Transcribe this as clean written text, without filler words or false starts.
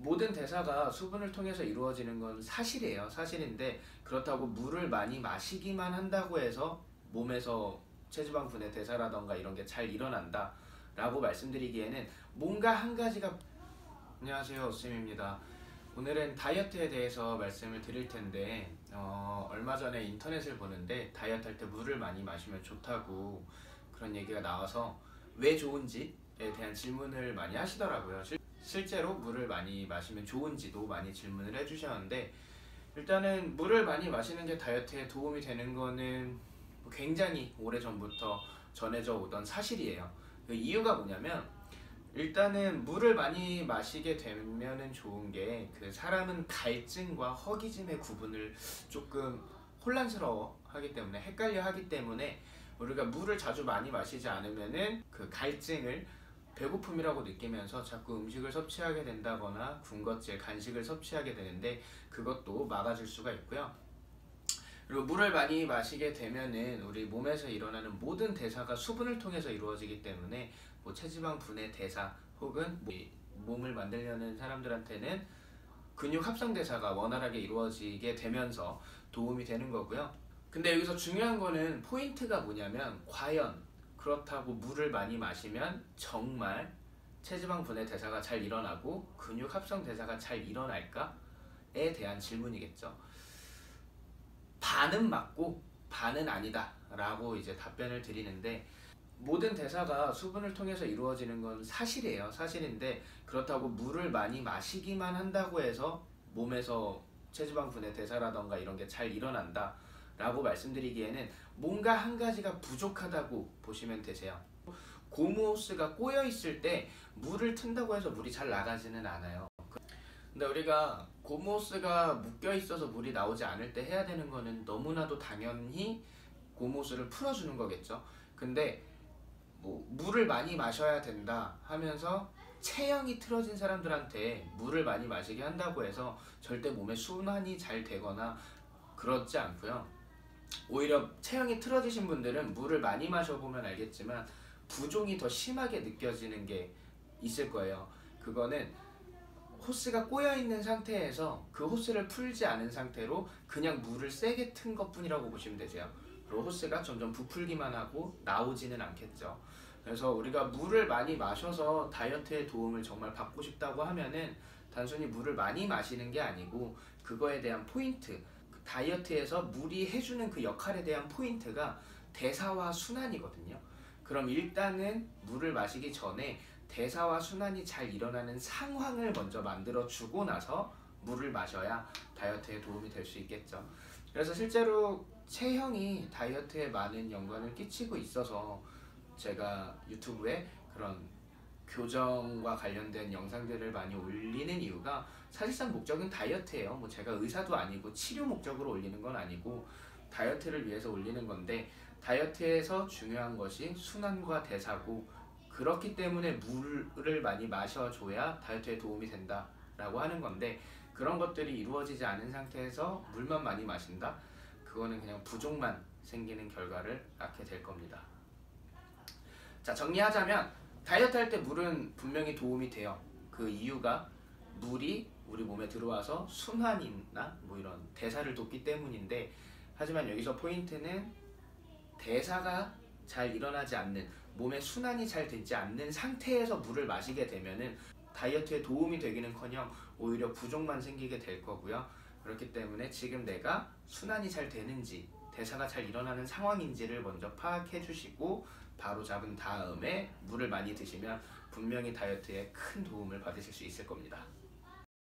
모든 대사가 수분을 통해서 이루어지는 건 사실이에요. 사실인데 그렇다고 물을 많이 마시기만 한다고 해서 몸에서 체지방 분해 대사라던가 이런 게 잘 일어난다 라고 말씀드리기에는 뭔가 한 가지가. 안녕하세요, 쌤입니다. 오늘은 다이어트에 대해서 말씀을 드릴 텐데 얼마 전에 인터넷을 보는데 다이어트 할 때 물을 많이 마시면 좋다고 그런 얘기가 나와서 왜 좋은지에 대한 질문을 많이 하시더라고요. 실제로 물을 많이 마시면 좋은지도 많이 질문을 해주셨는데, 일단은 물을 많이 마시는 게 다이어트에 도움이 되는 거는 굉장히 오래전부터 전해져 오던 사실이에요. 그 이유가 뭐냐면, 일단은 물을 많이 마시게 되면은 좋은 게, 그 사람은 갈증과 허기짐의 구분을 조금 혼란스러워 하기 때문에, 헷갈려 하기 때문에 우리가 물을 자주 많이 마시지 않으면은 그 갈증을 배고픔이라고 느끼면서 자꾸 음식을 섭취하게 된다거나 군것질, 간식을 섭취하게 되는데 그것도 막아줄 수가 있고요. 그리고 물을 많이 마시게 되면은 우리 몸에서 일어나는 모든 대사가 수분을 통해서 이루어지기 때문에 뭐 체지방 분해 대사 혹은 몸을 만들려는 사람들한테는 근육 합성 대사가 원활하게 이루어지게 되면서 도움이 되는 거고요. 근데 여기서 중요한 거는 포인트가 뭐냐면, 과연 그렇다고 물을 많이 마시면 정말 체지방 분해 대사가 잘 일어나고 근육 합성 대사가 잘 일어날까에 대한 질문이겠죠. 반은 맞고 반은 아니다 라고 이제 답변을 드리는데, 모든 대사가 수분을 통해서 이루어지는 건 사실이에요. 사실인데 그렇다고 물을 많이 마시기만 한다고 해서 몸에서 체지방 분해 대사라던가 이런 게 잘 일어난다 라고 말씀드리기에는 뭔가 한 가지가 부족하다고 보시면 되세요. 고무 호스가 꼬여 있을 때 물을 튼다고 해서 물이 잘 나가지는 않아요. 근데 우리가 고무 호스가 묶여 있어서 물이 나오지 않을 때 해야 되는 거는 너무나도 당연히 고무 호스를 풀어주는 거겠죠. 근데 뭐 물을 많이 마셔야 된다 하면서 체형이 틀어진 사람들한테 물을 많이 마시게 한다고 해서 절대 몸에 순환이 잘 되거나 그렇지 않고요. 오히려 체형이 틀어지신 분들은 물을 많이 마셔보면 알겠지만 부종이 더 심하게 느껴지는 게 있을 거예요. 그거는 호스가 꼬여있는 상태에서 그 호스를 풀지 않은 상태로 그냥 물을 세게 튼 것 뿐이라고 보시면 되세요. 그리고 호스가 점점 부풀기만 하고 나오지는 않겠죠. 그래서 우리가 물을 많이 마셔서 다이어트에 도움을 정말 받고 싶다고 하면은 단순히 물을 많이 마시는 게 아니고, 그거에 대한 포인트, 다이어트에서 물이 해주는 그 역할에 대한 포인트가 대사와 순환이거든요. 그럼 일단은 물을 마시기 전에 대사와 순환이 잘 일어나는 상황을 먼저 만들어주고 나서 물을 마셔야 다이어트에 도움이 될 수 있겠죠. 그래서 실제로 체형이 다이어트에 많은 연관을 끼치고 있어서 제가 유튜브에 그런 교정과 관련된 영상들을 많이 올리는 이유가, 사실상 목적은 다이어트예요. 뭐 제가 의사도 아니고 치료 목적으로 올리는 건 아니고 다이어트를 위해서 올리는 건데, 다이어트에서 중요한 것이 순환과 대사고, 그렇기 때문에 물을 많이 마셔줘야 다이어트에 도움이 된다라고 하는 건데, 그런 것들이 이루어지지 않은 상태에서 물만 많이 마신다? 그거는 그냥 부종만 생기는 결과를 낳게 될 겁니다. 자, 정리하자면 다이어트 할 때 물은 분명히 도움이 돼요. 그 이유가 물이 우리 몸에 들어와서 순환이나 뭐 이런 대사를 돕기 때문인데, 하지만 여기서 포인트는 대사가 잘 일어나지 않는, 몸에 순환이 잘 되지 않는 상태에서 물을 마시게 되면은 다이어트에 도움이 되기는커녕 오히려 부종만 생기게 될 거고요. 그렇기 때문에 지금 내가 순환이 잘 되는지, 대사가 잘 일어나는 상황인지를 먼저 파악해 주시고 바로 잡은 다음에 물을 많이 드시면 분명히 다이어트에 큰 도움을 받으실 수 있을 겁니다.